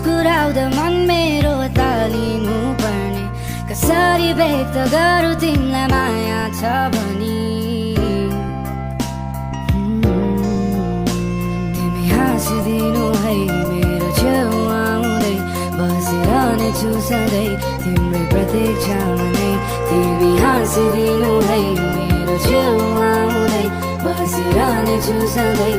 कुराउँदा मन मेरो तालिनु पर्ने कसरी व्यक्त गरौँ तिमीलाई माया छ भनी तिमी हाँसिदिनु है मेरो छेउमा आउँदै बसिरहनेछु सधैँ तिम्रै प्रतीक्षामा नै तिमी हाँसिदिनु है मेरो छेउमा आउँदै बसिरहनेछु सधैँ